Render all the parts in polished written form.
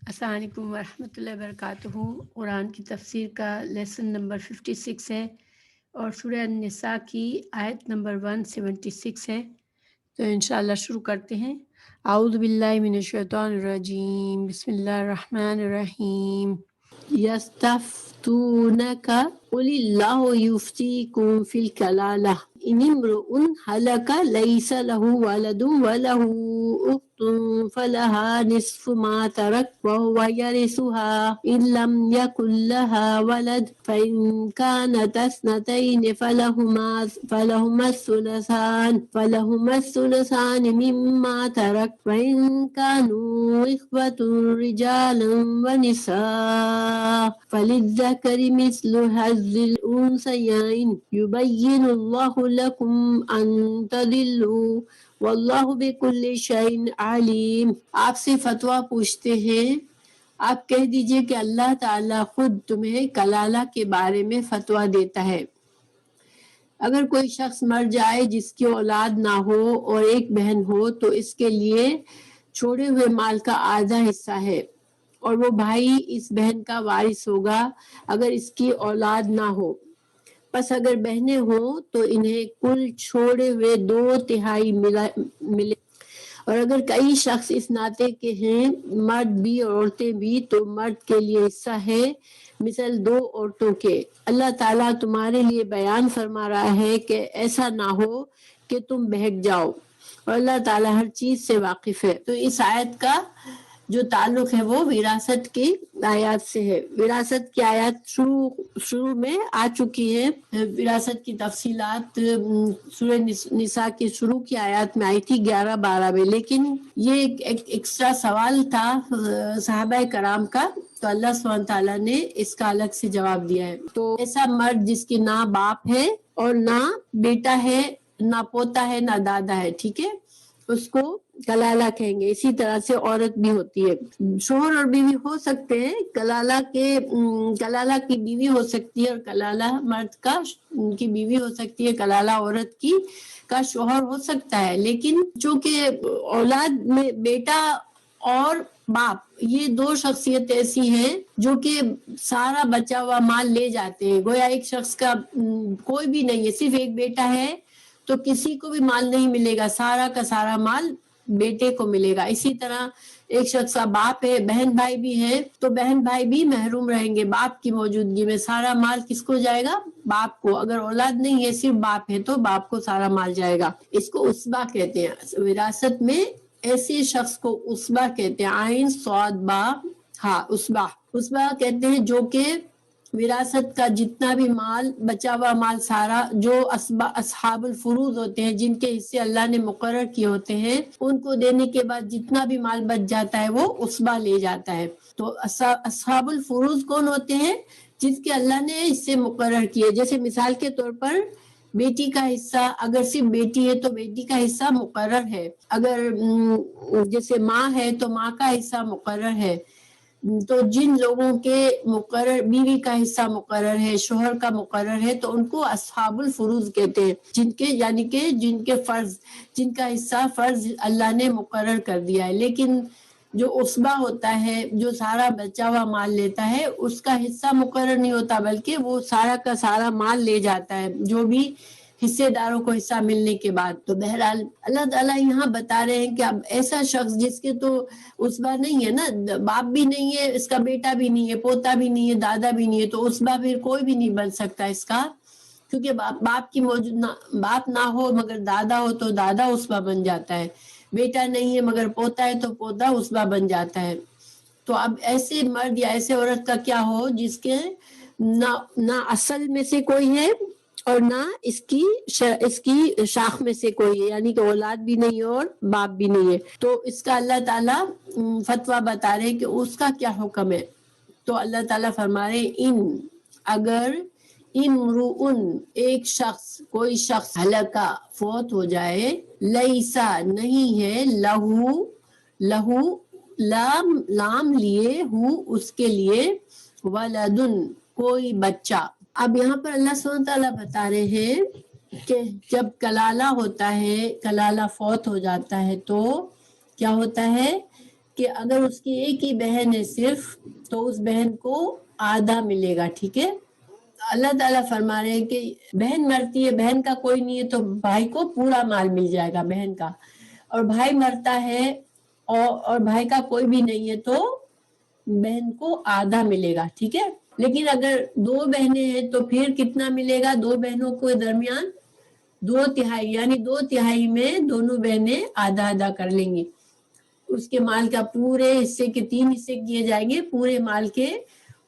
السلام علیکم ورحمۃ اللہ وبرکاتہ۔ قرآن کی تفسیر کا لیسن نمبر 56 ہے اور سورہ النساء کی آیت نمبر 176 ہے، تو انشاءاللہ شروع کرتے ہیں۔ اعوذ باللہ من الشیطان الرجیم، بسم اللہ الرحمن الرحیم۔ یستفتونک قل اللہ یفتیکم فی الکلالہ ان امرؤ ہلک لیس لہ ولد ولہ اخت فلها نصف ما ترك وهو يرثها إن لم يكن لها ولد فإن كانت اثنتين فلهما الثلثان مما ترك وإن كانوا إخوة رجالا ونساء فللذكر مثل حظ الأنثيين يبين الله لكم أن تضلوا واللہ بکل شیء علیم۔ آپ سے فتویٰ پوچھتے ہیں، آپ کہہ دیجئے کہ اللہ تعالیٰ خود تمہیں کلالہ کے بارے میں فتویٰ دیتا ہے۔ اگر کوئی شخص مر جائے جس کی اولاد نہ ہو اور ایک بہن ہو تو اس کے لیے چھوڑے ہوئے مال کا آدھا حصہ ہے اور وہ بھائی اس بہن کا وارث ہوگا اگر اس کی اولاد نہ ہو۔ پس اگر بہنیں ہوں تو انہیں کل چھوڑے ہوئے 2/3 ملے، اور اگر کئی شخص اس ناطے کے ہیں، مرد بھی اور عورتیں بھی، تو مرد کے لیے حصہ ہے مثل 2 عورتوں کے۔ اللہ تعالیٰ تمہارے لیے بیان فرما رہا ہے کہ ایسا نہ ہو کہ تم بہک جاؤ، اور اللہ تعالیٰ ہر چیز سے واقف ہے۔ تو اس آیت کا جو تعلق ہے وہ وراثت کی آیات سے ہے۔ وراثت کی آیات شروع میں آ چکی ہے۔ وراثت کی تفصیلات سورہ نساء کے شروع کی آیات میں آئی تھی 11-12 میں، لیکن یہ ایک ایکسٹرا سوال تھا صحابہ کرام کا، تو اللہ سبحانہ تعالیٰ نے اس کا الگ سے جواب دیا ہے۔ تو ایسا مرد جس کی نہ باپ ہے اور نہ بیٹا ہے، نہ پوتا ہے، نہ دادا ہے، ٹھیک ہے، اس کو کلالہ کہیں گے۔ اسی طرح سے عورت بھی ہوتی ہے، شوہر اور بیوی ہو سکتے ہیں، کلالہ کی بیوی ہو سکتی ہے اور کلالہ مرد کی بیوی ہو سکتی ہے، کلالہ عورت کا شوہر ہو سکتا ہے، لیکن چونکہ اولاد میں بیٹا اور باپ یہ 2 شخصیت ایسی ہیں جو کہ سارا بچا ہوا مال لے جاتے ہیں۔ گویا ایک شخص کا کوئی بھی نہیں ہے، صرف ایک بیٹا ہے تو کسی کو بھی مال نہیں ملے گا، سارا کا سارا مال بیٹے کو ملے گا۔ اسی طرح ایک شخص کا باپ ہے، بہن بھائی بھی ہیں، تو بہن بھائی بھی محروم رہیں گے باپ کی موجودگی میں۔ سارا مال کس کو جائے گا؟ باپ کو۔ اگر اولاد نہیں ہے، صرف باپ ہے، تو باپ کو سارا مال جائے گا۔ اس کو عصبہ کہتے ہیں۔ وراثت میں ایسے شخص کو عصبہ کہتے ہیں، عین صاد با ہاں، عصبہ کہتے ہیں جو کہ وراثت کا جتنا بھی مال، بچا ہوا مال سارا، جو اصحاب الفروض ہوتے ہیں، جن کے حصے اللہ نے مقرر کیے ہوتے ہیں، ان کو دینے کے بعد جتنا بھی مال بچ جاتا ہے وہ عصبہ لے جاتا ہے۔ تو اصحاب الفروض کون ہوتے ہیں؟ جس کے اللہ نے حصے مقرر کیے۔ جیسے مثال کے طور پر بیٹی کا حصہ، اگر صرف بیٹی ہے تو بیٹی کا حصہ مقرر ہے، اگر جیسے ماں ہے تو ماں کا حصہ مقرر ہے۔ تو جن لوگوں کے مقرر، بیوی کا حصہ مقرر ہے، شوہر کا مقرر ہے، تو ان کو اصحاب الفروض کہتے ہیں، جن کے فرض، جن کا حصہ فرض اللہ نے مقرر کر دیا ہے۔ لیکن جو عصبہ ہوتا ہے، جو سارا بچا ہوا مال لیتا ہے، اس کا حصہ مقرر نہیں ہوتا، بلکہ وہ سارا کا سارا مال لے جاتا ہے، جو بھی حصے داروں کو حصہ ملنے کے بعد۔ تو بہرحال اللہ تعالیٰ یہاں بتا رہے ہیں کہ اب ایسا شخص جس کے تو عصبہ نہیں ہے نا، باپ بھی نہیں ہے، اس کا بیٹا بھی نہیں ہے، پوتا بھی نہیں ہے، دادا بھی نہیں ہے، تو عصبہ پھر کوئی بھی نہیں بن سکتا اس کا، کیونکہ باپ کی باپ نہ ہو مگر دادا ہو تو دادا عصبہ بن جاتا ہے، بیٹا نہیں ہے مگر پوتا ہے تو پوتا عصبہ بن جاتا ہے۔ تو اب ایسے مرد یا ایسے عورت کا کیا ہو جس کے نہ اصل میں سے کوئی ہے اور نہ اس کی شاخ میں سے کوئی ہے، یعنی کہ اولاد بھی نہیں اور باپ بھی نہیں ہے، تو اس کا اللہ تعالیٰ فتویٰ بتا رہے کہ اس کا کیا حکم ہے۔ تو اللہ تعالیٰ فرما رہے اگر امرؤن ایک شخص، کوئی شخص ہلاکا فوت ہو جائے، لیسا نہیں ہے، لہو لام لیے ہو اس کے لیے، ولدن کوئی بچہ۔ اب یہاں پر اللہ سبحانہ تعالیٰ بتا رہے ہیں کہ جب کلالہ ہوتا ہے، کلالہ فوت ہو جاتا ہے تو کیا ہوتا ہے کہ اگر اس کی ایک ہی بہن ہے صرف تو اس بہن کو آدھا ملے گا، ٹھیک ہے. اللہ تعالیٰ فرما رہے ہیں کہ بہن مرتی ہے، بہن کا کوئی نہیں ہے تو بھائی کو پورا مال مل جائے گا بہن کا، اور بھائی مرتا ہے اور بھائی کا کوئی بھی نہیں ہے تو بہن کو آدھا ملے گا، ٹھیک ہے. لیکن اگر دو بہنیں ہیں تو پھر کتنا ملے گا؟ دو بہنوں کے درمیان 2/3، یعنی 2/3 میں دونوں بہنیں آدھا آدھا کر لیں گی. اس کے مال کا پورے حصے کے 3 حصے کیے جائیں گے پورے مال کے،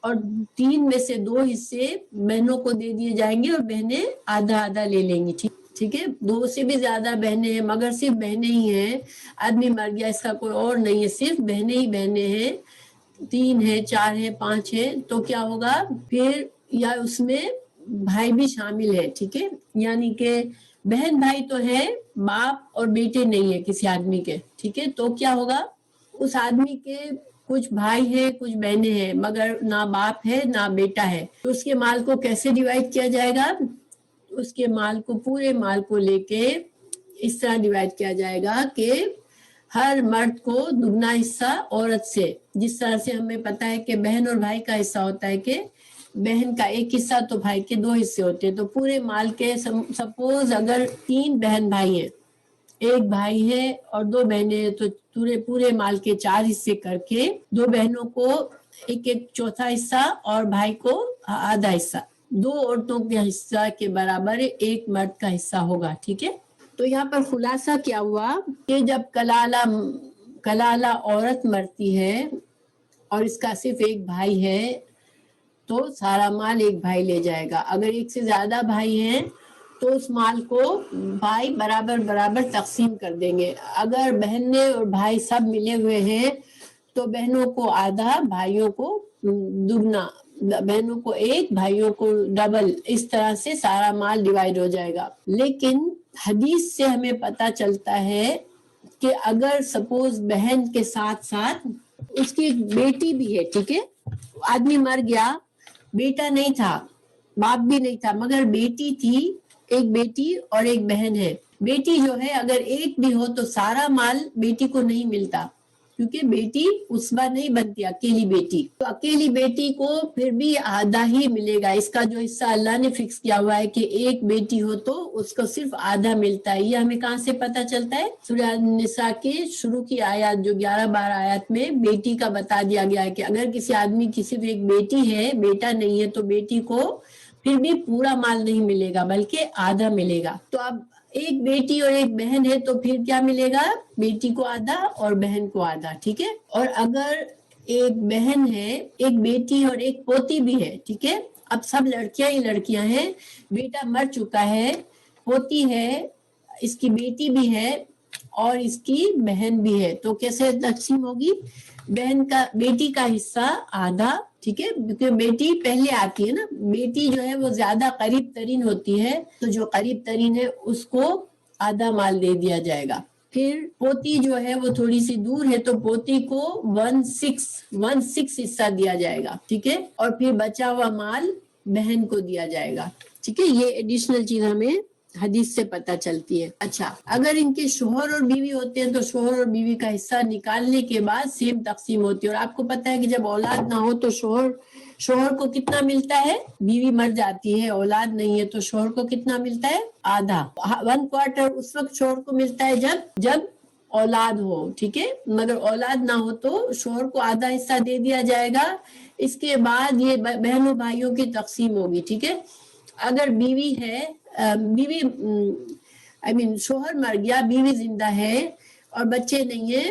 اور 3 میں سے 2 حصے بہنوں کو دے دیے جائیں گے اور بہنیں آدھا آدھا لے لیں گی، ٹھیک ہے. 2 سے بھی زیادہ بہنیں ہیں مگر صرف بہنیں ہی ہیں، آدمی مر گیا اس کا کوئی اور نہیں ہے، صرف بہنیں ہی بہنیں ہیں، 3 ہے 4 ہے 5 ہے، تو کیا ہوگا پھر؟ یا اس میں بھائی بھی شامل ہے، ٹھیک ہے. یعنی کہ بہن بھائی تو ہے، باپ اور بیٹے نہیں ہے کسی آدمی کے، ٹھیک ہے. تو کیا ہوگا؟ اس آدمی کے کچھ بھائی ہیں کچھ بہنیں ہیں مگر نہ باپ ہے نہ بیٹا ہے، تو اس کے مال کو کیسے ڈیوائڈ کیا جائے گا؟ اس کے مال کو، پورے مال کو لے کے اس طرح ڈیوائڈ کیا جائے گا کہ ہر مرد کو دگنا حصہ عورت سے، جس طرح سے ہمیں پتا ہے کہ بہن اور بھائی کا حصہ ہوتا ہے کہ بہن کا ایک حصہ تو بھائی کے 2 حصے ہوتے ہیں. تو پورے مال کے سپوز اگر 3 بہن بھائی ہیں، ایک بھائی ہے اور 2 بہنیں ہیں، تو پورے مال کے 4 حصے کر کے 2 بہنوں کو ایک چوتھا حصہ اور بھائی کو آدھا حصہ، 2 عورتوں کے حصہ کے برابر ایک مرد کا حصہ ہوگا، ٹھیک ہے. تو یہاں پر خلاصہ کیا ہوا کہ جب کلالہ عورت مرتی ہے اور اس کا صرف ایک بھائی ہے تو سارا مال ایک بھائی لے جائے گا. اگر ایک سے زیادہ بھائی ہیں تو اس مال کو بھائی برابر برابر تقسیم کر دیں گے. اگر بہنیں اور بھائی سب ملے ہوئے ہیں تو بہنوں کو آدھا، بھائیوں کو دگنا، بہنوں کو ایک، بھائیوں کو ڈبل، اس طرح سے سارا مال ڈیوائیڈ ہو جائے گا. لیکن حدیث سے ہمیں پتا چلتا ہے کہ اگر سپوز بہن کے ساتھ ساتھ اس کی ایک بیٹی بھی ہے، ٹھیک ہے، آدمی مر گیا، بیٹا نہیں تھا، باپ بھی نہیں تھا، مگر بیٹی تھی، ایک بیٹی اور ایک بہن ہے. بیٹی جو ہے اگر ایک بھی ہو تو سارا مال بیٹی کو نہیں ملتا، کیونکہ بیٹی عصبہ نہیں بنتی، اکیلی بیٹی، تو اکیلی بیٹی کو پھر بھی آدھا ہی ملے گا. اس کا جو حصہ اللہ نے فکس کیا ہوا ہے کہ ایک بیٹی ہو تو اس کو صرف آدھا ملتا ہے. یہ ہمیں کہاں سے پتا چلتا ہے؟ سورہ النساء کے شروع کی آیات جو 11-12 آیات میں بیٹی کا بتا دیا گیا ہے کہ اگر کسی آدمی کی صرف ایک بیٹی ہے، بیٹا نہیں ہے، تو بیٹی کو پھر بھی پورا مال نہیں ملے گا بلکہ آدھا ملے گا. تو اب ایک بیٹی اور ایک بہن ہے تو پھر کیا ملے گا؟ بیٹی کو آدھا اور بہن کو آدھا، ٹھیک ہے. اور اگر ایک بہن ہے، ایک بیٹی اور ایک پوتی بھی ہے، ٹھیک ہے. اب سب لڑکیاں ہی لڑکیاں ہیں، بیٹا مر چکا ہے، پوتی ہے، اس کی بیٹی بھی ہے اور اس کی بہن بھی ہے، تو کیسے تقسیم ہوگی؟ بیٹی کا حصہ آدھا، ٹھیک ہے، کیونکہ بیٹی پہلے آتی ہے نا، بیٹی جو ہے وہ زیادہ قریب ترین ہوتی ہے، تو جو قریب ترین ہے اس کو آدھا مال دے دیا جائے گا. پھر پوتی جو ہے وہ تھوڑی سی دور ہے تو پوتی کو 1/6 حصہ دیا جائے گا، ٹھیک ہے. اور پھر بچا ہوا مال بہن کو دیا جائے گا، ٹھیک ہے. یہ ایڈیشنل چیز ہمیں حدیث سے پتہ چلتی ہے. اچھا، اگر ان کے شوہر اور بیوی ہوتے ہیں تو شوہر اور بیوی کا حصہ نکالنے کے بعد سیم تقسیم ہوتی ہے. اور آپ کو پتہ ہے کہ جب اولاد نہ ہو تو شوہر کو کتنا ملتا ہے؟ بیوی مر جاتی ہے، اولاد نہیں ہے تو شوہر کو کتنا ملتا ہے؟ آدھا. 1/4 اس وقت شوہر کو ملتا ہے جب اولاد ہو، ٹھیک ہے. مگر اولاد نہ ہو تو شوہر کو آدھا حصہ دے دیا جائے گا. اس کے بعد یہ بہنوں بھائیوں کی تقسیم ہوگی، ٹھیک ہے. اگر بیوی ہے، شوہر مر گیا، بیوی زندہ ہے اور بچے نہیں ہیں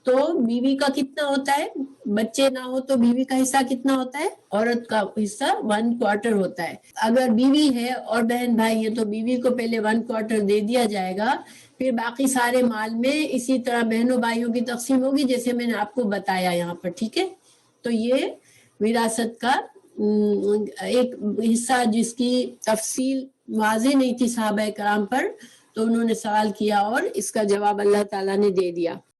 تو بیوی کا کتنا ہوتا ہے؟ بچے نہ ہو تو بیوی کا حصہ کتنا ہوتا ہے؟ عورت کا حصہ 1/4 ہوتا ہے. اگر بیوی ہے اور بہن بھائی ہے تو بیوی کو پہلے 1/4 دے دیا جائے گا، پھر باقی سارے مال میں اسی طرح بہنوں بھائیوں کی تقسیم ہوگی جیسے میں نے آپ کو بتایا یہاں پر، ٹھیک ہے. تو یہ وراثت کا ایک حصہ جس کی تفصیل واضح نہیں تھی صحابہ کرام پر، تو انہوں نے سوال کیا اور اس کا جواب اللہ تعالیٰ نے دے دیا.